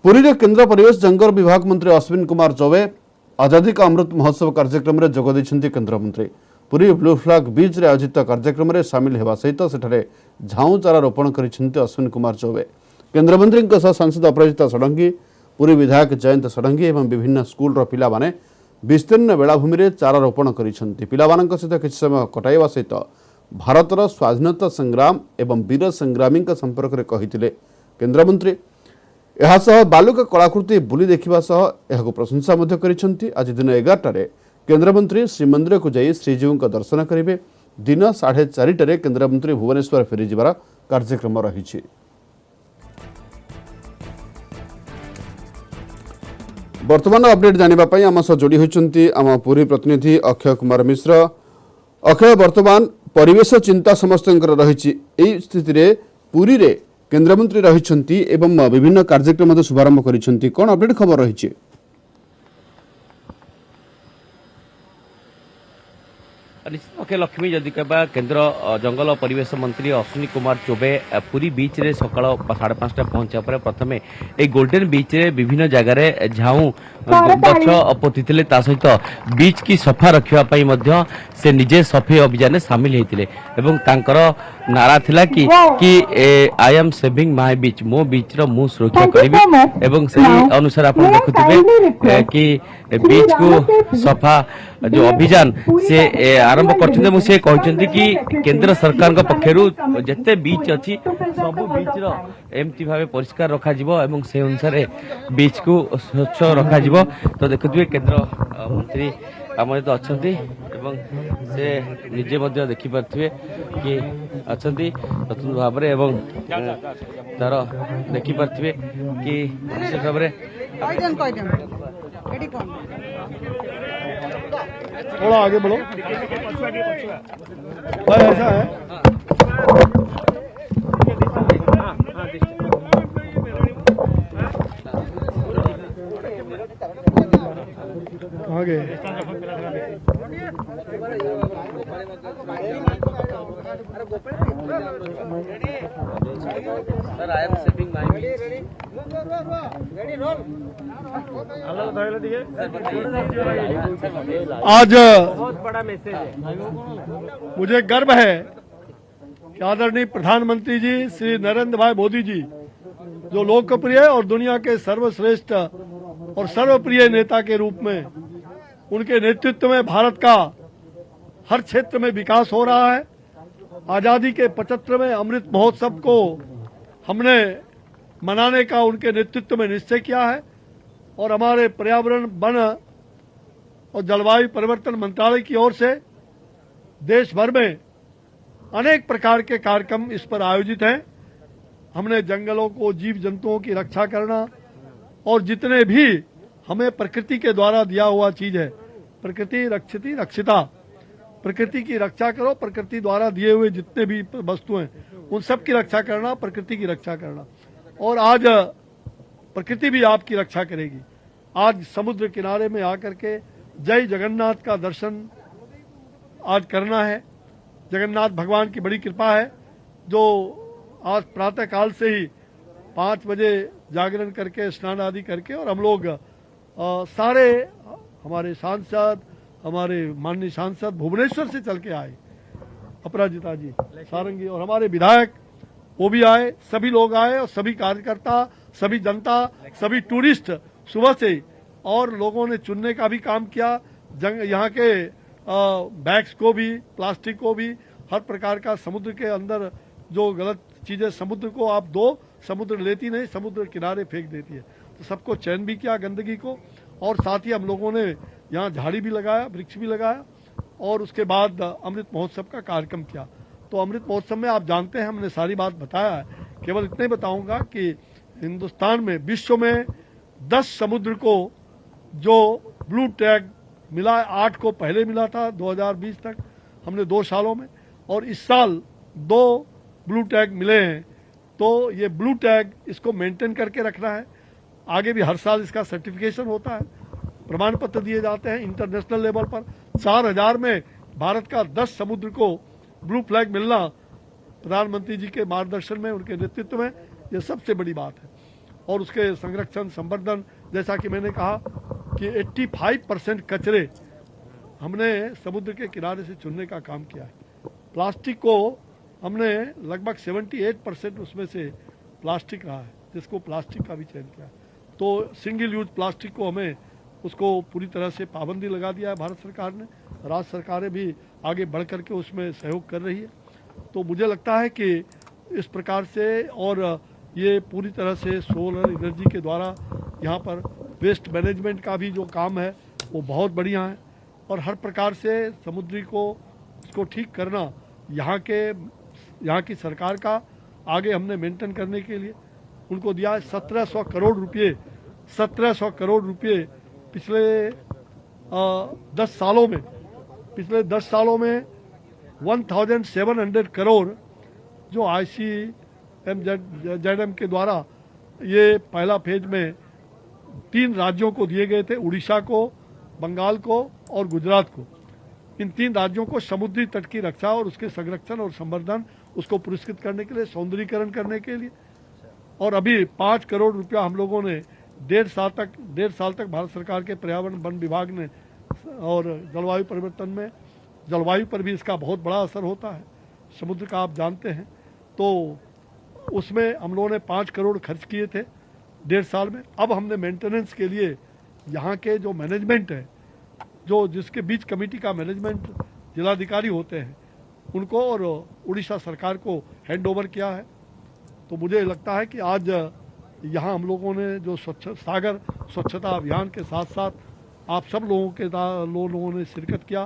पुरी रे केंद्र परिवेश जंगल विभाग मंत्री अश्विन कुमार चौबे आजादी का अमृत महोत्सव कार्यक्रम में जोग देइछन्ति केंद्र मंत्री। पुरी ब्लू फ्लैग बीच रे आयोजित कार्यक्रम में सामिल हेबा सहित सेठारे झाऊ चारा रोपण करिछन्ति अश्विन कुमार चौबे। केंद्र मंत्री सांसद अपराजिता षडंगी, पुरी विधायक जयंत षडंगी एवं विभिन्न स्कूल रो पिला माने विस्तीर्ण बेलाभूमि रे चारा रोपण करिछन्ति। पिलामानक सहित किछ समय कटाइबा सहित भारतर स्वाधीनता संग्राम एवं वीर संग्रामी संपर्क में कहिथिले केंद्र मंत्री। एहासह बालुका कलाकृति बुली देखिबा सह एहाको प्रशंसा मध्य करिसंती। आज दिन 11टारे केंद्रमंत्री श्रीमंदिर को जाई श्रीजीव दर्शन करेंगे। दिन 4:30 केंद्रमंत्री भुवनेश्वर फेरी जिबार कार्यक्रम रही। वर्तमान अपडेट जानिबा आम सह जोड़ी होइचंती आम पुरी प्रतिनिधि अक्षय कुमार मिश्र। अक्षय, वर्तमान परिवेश चिंता समस्त रही स्थिति रे पुरी रे केंद्रमंत्री रही एवं विभिन्न कार्यक्रम शुभारंभ करिसेंती, कोन अपडेट खबर रही? निश्चित पक्षे लक्ष्मी जदि कहबा केंद्र जंगल और परिवेश मंत्री अश्विनी कुमार चौबे पुरी बीच रे सकाळ 5:30 पहुंचा पर प्रथमे ए गोल्डन बीच रे विभिन्न जगह रे झाऊ गछ पोतीथिले, ता सहित बीच की सफा रखिया पई मध्य से निजे सफाई अभियान में सामिल हेतिले एवं तांकर नारा थिला कि आई एम सेविंग माय बीच, मो बीच रो मु सुरक्षा करिबी एवं सही अनुसार आपण देखुथिबे कि बीच को सफा जो अभियान से आरंभ करछन्ते। से कहछन्ते कि केंद्र सरकार का पक्षरु जते बीच अछि सब बीच रो एमती भाबे परिष्कार रखा जिवो एवं से अनुसार बीच को स्वच्छ रखा जिवो। तो देखुथिबे केंद्र मंत्री आमर तो अच्छी एवं से निजे मध्य देखि पार्थिबे कि अच्छी स्वतंत्र भाव में एवं तार देखि पार्थिबे कि विशेष भाव में थोड़ा आगे बढ़ो भाई, ऐसा है आगे sir I am setting my आज बहुत बड़ा मैसेज है। मुझे गर्व है कि आदरणीय प्रधानमंत्री जी श्री नरेंद्र भाई मोदी जी, जो लोकप्रिय और दुनिया के सर्वश्रेष्ठ और सर्वप्रिय नेता के रूप में, उनके नेतृत्व में भारत का हर क्षेत्र में विकास हो रहा है। आजादी के 75वें अमृत महोत्सव को हमने मनाने का उनके नेतृत्व में निश्चय किया है और हमारे पर्यावरण, वन और जलवायु परिवर्तन मंत्रालय की ओर से देश भर में अनेक प्रकार के कार्यक्रम इस पर आयोजित हैं। हमने जंगलों को, जीव जंतुओं की रक्षा करना और जितने भी हमें प्रकृति के द्वारा दिया हुआ चीज है, प्रकृति रक्षिति रक्षिता, प्रकृति की रक्षा करो, प्रकृति द्वारा दिए हुए जितने भी वस्तु हैं उन सब की रक्षा करना, प्रकृति की रक्षा करना। और आज प्रकृति भी आपकी रक्षा करेगी। आज समुद्र किनारे में आकर के जय जगन्नाथ का दर्शन आज करना है। जगन्नाथ भगवान की बड़ी कृपा है, जो आज प्रातः काल से ही 5 बजे जागरण करके स्नान आदि करके और हम लोग सारे हमारे सांसद, हमारे माननीय सांसद भुवनेश्वर से चल के आए, अपराजिता जी सारंगी, और हमारे विधायक वो भी आए, सभी लोग आए और सभी कार्यकर्ता, सभी जनता, सभी टूरिस्ट सुबह से, और लोगों ने चुनने का भी काम किया। यहाँ के बैग्स को भी, प्लास्टिक को भी, हर प्रकार का समुद्र के अंदर जो गलत चीजें समुद्र को आप दो, समुद्र लेती नहीं, समुद्र किनारे फेंक देती है। तो सबको चयन भी किया गंदगी को, और साथ ही हम लोगों ने यहाँ झाड़ी भी लगाया, वृक्ष भी लगाया, और उसके बाद अमृत महोत्सव का कार्यक्रम किया। तो अमृत महोत्सव में आप जानते हैं, हमने सारी बात बताया है। केवल इतना ही बताऊंगा कि हिंदुस्तान में, विश्व में 10 समुद्र को जो ब्लू टैग मिला है, 8 को पहले मिला था 2020 तक, हमने 2 सालों में, और इस साल 2 ब्लू टैग मिले हैं। तो ये ब्लू टैग इसको मेंटेन करके रखना है। आगे भी हर साल इसका सर्टिफिकेशन होता है, प्रमाण पत्र दिए जाते हैं इंटरनेशनल लेवल पर। 4000 में भारत का 10 समुद्र को ब्लू फ्लैग मिलना प्रधानमंत्री जी के मार्गदर्शन में, उनके नेतृत्व में, ये सबसे बड़ी बात है। और उसके संरक्षण संवर्धन, जैसा कि मैंने कहा कि 85% कचरे हमने समुद्र के किनारे से चुनने का काम किया है। प्लास्टिक को हमने लगभग 78% उसमें से प्लास्टिक रहा है, जिसको प्लास्टिक का भी चयन किया है। तो सिंगल यूज प्लास्टिक को हमें उसको पूरी तरह से पाबंदी लगा दिया है भारत सरकार ने। राज्य सरकारें भी आगे बढ़ कर के उसमें सहयोग कर रही है। तो मुझे लगता है कि इस प्रकार से, और ये पूरी तरह से सोलर एनर्जी के द्वारा यहाँ पर वेस्ट मैनेजमेंट का भी जो काम है वो बहुत बढ़िया है। और हर प्रकार से समुद्री को इसको ठीक करना यहाँ की सरकार का आगे हमने मेंटेन करने के लिए उनको दिया है 1700 करोड़ रुपये। 1700 करोड़ रुपये पिछले 10 सालों में, पिछले 10 सालों में 1700 करोड़ जो ICMZM के द्वारा ये पहला फेज में 3 राज्यों को दिए गए थे, उड़ीसा को, बंगाल को और गुजरात को। इन 3 राज्यों को समुद्री तट की रक्षा और उसके संरक्षण और संवर्धन, उसको पुरस्कृत करने के लिए, सौंदर्यीकरण करने के लिए। और अभी 5 करोड़ रुपया हम लोगों ने 1.5 साल तक भारत सरकार के पर्यावरण वन विभाग ने, और जलवायु परिवर्तन में जलवायु पर भी इसका बहुत बड़ा असर होता है समुद्र का, आप जानते हैं। तो उसमें हम लोगों ने 5 करोड़ खर्च किए थे 1.5 साल में। अब हमने मेंटेनेंस के लिए यहाँ के जो मैनेजमेंट है, जो जिसके बीच कमेटी का मैनेजमेंट जिलाधिकारी होते हैं, उनको और उड़ीसा सरकार को हैंड ओवर किया है। तो मुझे लगता है कि आज यहाँ हम लोगों ने जो सागर स्वच्छता अभियान के साथ साथ आप सब लोगों ने शिरकत किया,